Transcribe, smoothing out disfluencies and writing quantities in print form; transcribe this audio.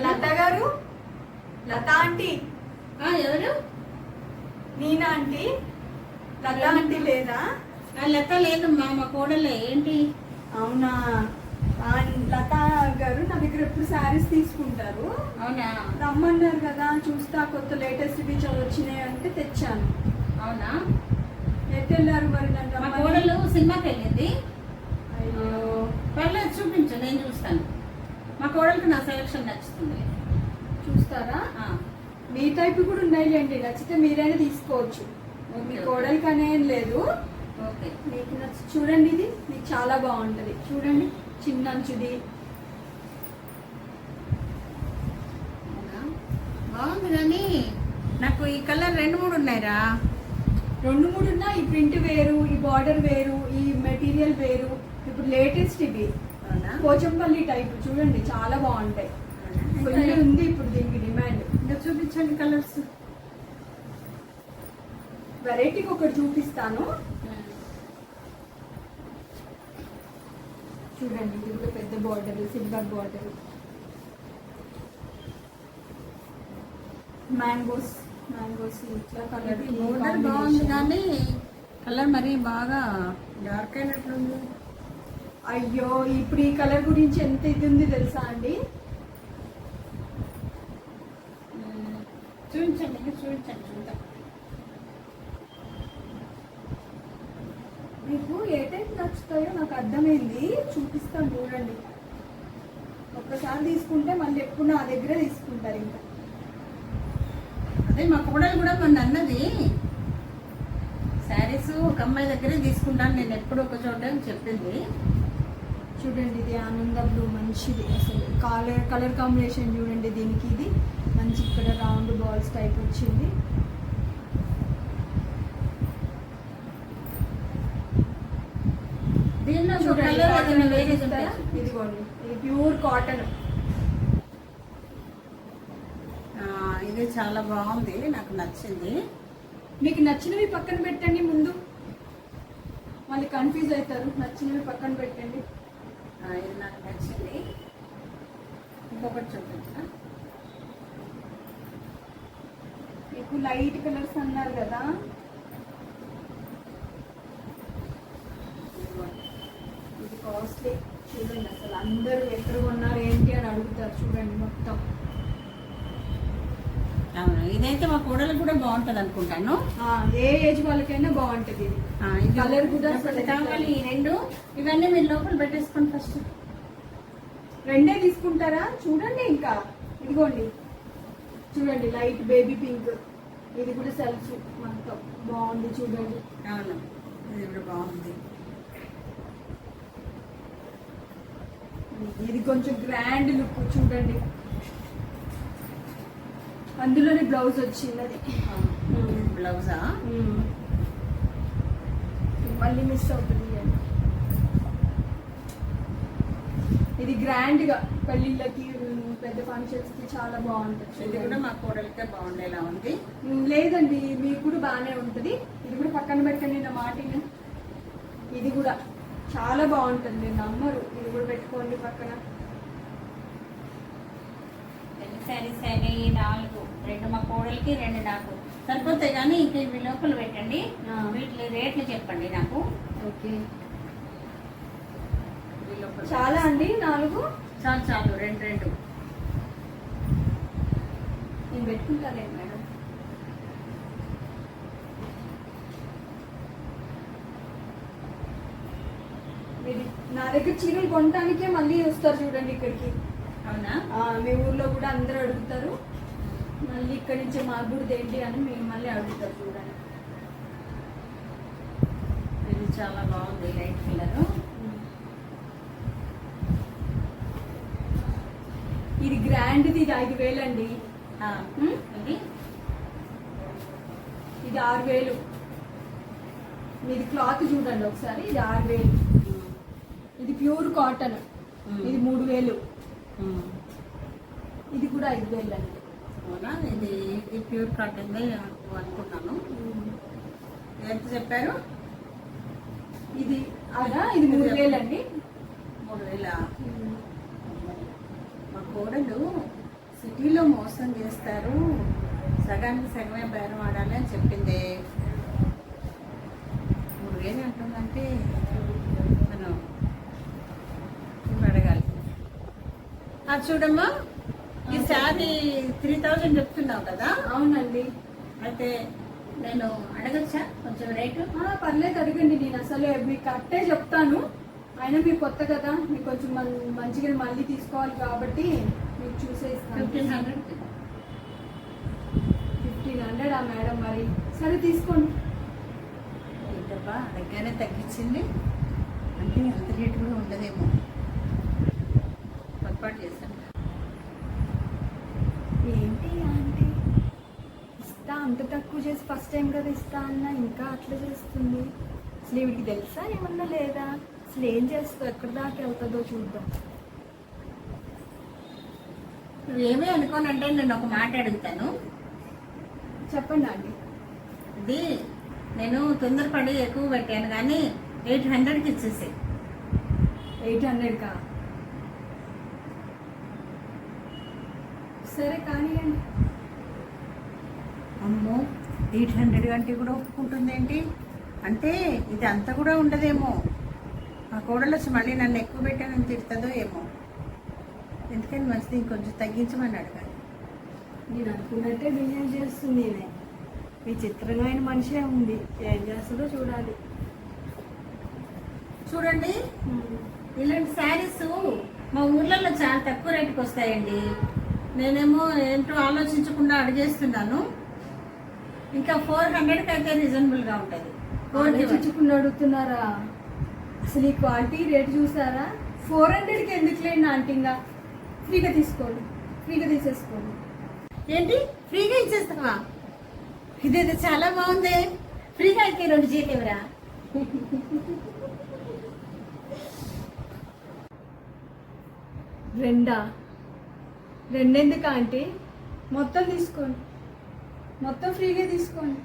లత గారు, లత ఆంటీ. ఎవరు? నీనా ఆంటీ. లత ఆంటీ లేదా? లత లేదమ్మా, మా కోడలే. ఏంటి? అవునా? లత గారు నా దగ్గర ఎప్పుడు శారీస్ తీసుకుంటారు. అవునా? రమ్మన్నారు కదా, చూస్తా కొత్త లేటెస్ట్ ఫీచర్లు వచ్చినాయి అంటే తెచ్చాను. అవునా? ఎటు వెళ్ళారు మరి? మా కోడలు సినిమాకి వెళ్ళింది. అయ్యో, పర్లేదు, చూపించు, నేను చూస్తాను. మా కోడలికి నా సెలక్షన్ నచ్చుతుంది. చూస్తారా? మీ టైప్ కూడా ఉన్నాయిలేండి, నచ్చితే మీరైనా తీసుకోవచ్చు. మీ కోడలికి అనేం లేదు. ఓకే, మీకు నచ్చి చూడండి. ఇది మీకు చాలా బాగుంటది. చూడండి, చిన్న అంచుది. బాగుంది, కానీ నాకు ఈ కలర్ 2-3 ఉన్నాయిరా. 2-3 ఉన్నా. ఈ ప్రింట్ వేరు, ఈ బార్డర్ వేరు, ఈ మెటీరియల్ వేరు. ఇప్పుడు లేటెస్ట్ ఇవి పోచంపల్లి టైప్. చూడండి, చాలా బాగుంటాయి. ఫుల్ ఉంది ఇప్పుడు దీనికి డిమాండ్. ఇంకా చూపించండి కలర్స్. వెరైటీకి ఒకటి చూపిస్తాను. చూడండి, ఇది కూడా పెద్ద బార్డర్, సిల్వర్ బార్డర్, మ్యాంగోస్ ఇట్లా కలర్. బోర్డర్ బాగుంది, కానీ కలర్ మరీ బాగా డార్క్ అయినట్లుంది. అయ్యో, ఇప్పుడు ఈ కలర్ గురించి ఎంత ఇది ఉంది తెలుసా అండి? చూపించండి చూద్దాం. మీకు ఏ టైప్ నచ్చుతాయో నాకు అర్థమైంది, చూపిస్తాను చూడండి. ఒక్కసారి తీసుకుంటే మళ్ళీ ఎప్పుడు నా దగ్గరే తీసుకుంటారు. ఇంకా అదే మా కోడలు కూడా మొన్న అన్నది, శారీస్ ఒక అమ్మాయి దగ్గరే తీసుకుంటాను నేను ఎప్పుడు ఒక చోట అని చెప్పింది. చూడండి, ఇది ఆనంద బ్లూ, మంచిది అసలు. కలర్ కాంబినేషన్ చూడండి దీనికి. ఇది మంచి ఇక్కడ రౌండ్ బాల్స్ టైప్ వచ్చింది. దీనిలో ఇదిగోండి, ఇది ప్యూర్ కాటన్. ఇది చాలా బాగుంది, నాకు నచ్చింది. మీకు నచ్చినవి పక్కన పెట్టండి, ముందు మళ్ళీ కన్ఫ్యూజ్ అవుతారు. నచ్చినవి పక్కన పెట్టండి. ఇది నాకు నచ్చింది. ఇంకొకటి చూపించా. మీకు లైట్ కలర్స్ అన్నారు కదా, ఇది కాస్ట్లీ. చూడండి, అసలు అందరూ ఎక్కడ కొన్నారు ఏంటి అని అడుగుతారు. చూడండి మొత్తం. ఇదైతే మా కోడలకు కూడా బాగుంటది అనుకుంటాను. ఏ ఏజ్ వాళ్ళకైనా బాగుంటది. ఇది కలర్ కూడా కావాలి. ఈ 2 ఇవన్నీ మీరు లోపల పెట్టేసుకోండి. ఫస్ట్ 2 తీసుకుంటారా? చూడండి, ఇంకా ఇదిగోండి, చూడండి లైట్ బేబీ పింక్. ఇది కూడా సెల్ఫ్ మొత్తం బాగుంది. చూడండి, అవును, ఇది కూడా బాగుంది. ఇది కొంచెం గ్రాండ్ లుక్. చూడండి, అందులోనే బ్లౌజ్ వచ్చింది. అది బ్లౌజా? మళ్ళీ మిస్ అవుతుంది. ఇది గ్రాండ్ గా పెళ్లిళ్ళకి, పెద్ద ఫంక్షన్స్ కి చాలా బాగుంటుంది. ఇది కూడా మా కోడలికే బాగుండేలా ఉంది. లేదండి, మీకు కూడా బాగానే ఉంటుంది. ఇది కూడా పక్కన పెట్టండి నా మాటని. ఇది కూడా చాలా బాగుంటుంది, మీరు నమ్మరు. ఇది కూడా పెట్టుకోండి పక్కన. శారీస్ 4, 2 మా కోడలికి, 2 నాకు సరిపోతాయి. కానీ ఇంకా ఇవి లోపల పెట్టండి. వీటి రేట్లు చెప్పండి నాకు. ఓకే, చాలా అండి. 4 చాలు 2 నేను పెట్టుకుంటాను మేడం. మీరు నా దగ్గర చీరలు కొనడానికే మళ్ళీ వస్తారు చూడండి ఇక్కడికి. అవునా? మీ ఊర్లో కూడా అందరూ అడుగుతారు. మళ్ళీ ఇక్కడి నుంచి మా గుడిది ఏంటి అని మేము మళ్ళీ అడుగుతారు. చూడండి, ఇది చాలా బాగుంది, లైట్ కలర్. ఇది గ్రాండ్ది. ఇది 5,000 అండి. ఇది 6,000. ఇది క్లాత్ చూడండి ఒకసారి. ఇది 6,000. ఇది ప్యూర్ కాటన్. ఇది 3,000. ఇది కూడా 5,000 అండి. ఇది ప్యూర్ కాటన్ అనుకున్నాను. ఎంత చెప్పారు? ఇది 3,000 అండి. 3,000. కోడలు సిటీలో మోసం చేస్తారు, సగానికి సగమే బేరం ఆడాలి అని చెప్పింది. 3000 అంటుందంటే మనం అడగాలి. అది చూడమ్మా, ఈ శారీ 3000 చెప్తున్నావు కదా. అవునండి. అయితే నేను అడగచ్చా కొంచెం రేటు? పర్లేదు అడగండి, నేను అసలు మీకు కరెక్టే చెప్తాను. అయినా మీరు కొత్త కదా, మీకు కొంచెం మంచిగా మళ్ళీ తీసుకోవాలి కాబట్టి మీకు చూసే ఇస్తాను. 1500. 1500 మేడం, మరి సరే తీసుకోండి. ఏంటబ్బా అడగగానే తగ్గించింది అంటే అంత రేటు కూడా ఉండదేమో, పొరపాటు చేశాను. ఏంటి అంటే ఇస్తా అంత తక్కువ చేసి ఫస్ట్ టైం కదా ఇస్తా అన్న ఇంకా అట్లా చేస్తుంది. అసలు వీడికి తెలుసా ఏమన్నా లేదా, అసలు ఏం చేస్తుందో ఎక్కడి దాకా వెళ్తుందో చూద్దాం. నువ్వేమీ అనుకోనంటే నేను ఒక మాట అడుగుతాను. చెప్పండి అండి. ఇది నేను తొందరపడి ఎక్కువ పెట్టాను కానీ 800కి ఇచ్చేసి. 800కా? సరే కానివ్వండి. అమ్మో 800 అంటే కూడా ఒప్పుకుంటుంది ఏంటి? అంటే ఇది అంత కూడా ఉండదేమో. ఆ కోడలు వచ్చి మళ్ళీ నన్ను ఎక్కువ పెట్టానని తిడుతుందో ఏమో. ఎందుకని మంచిది ఇంకొంచెం తగ్గించమని అడగాలి. నేను అనుకున్నట్టే బిజినెస్ చేస్తుంది ఈమె. విచిత్రమైన మనిషే ఉంది, ఏం చేస్తుందో చూడాలి. చూడండి, ఇలాంటి శారీస్ మా ఊర్లలో చాలా తక్కువ రేటుకి వస్తాయండి. నేనేమో ఏంటో ఆలోచించకుండా అడిగేస్తున్నాను. ఇంకా 400కి అయితే రీజనబుల్గా ఉంటుంది. ఆలోచించుకుని అడుగుతున్నారా? అసలు ఈ క్వాలిటీ రేట్ చూసారా? 400కి ఎందుకు లేండి ఆంటీగా, ఫ్రీగా తీసుకోండి, ఫ్రీగా తీసేసుకోండి. ఏంటి ఫ్రీగా ఇచ్చేస్తావా? ఇదేదో చాలా బాగుంది. ఫ్రీగా అయితే 2 చీరలు ఇవ్వరా? రెండెందుకు ఆంటీ? మొత్తం తీసుకోండి, మొత్తం ఫ్రీగా తీసుకోండి.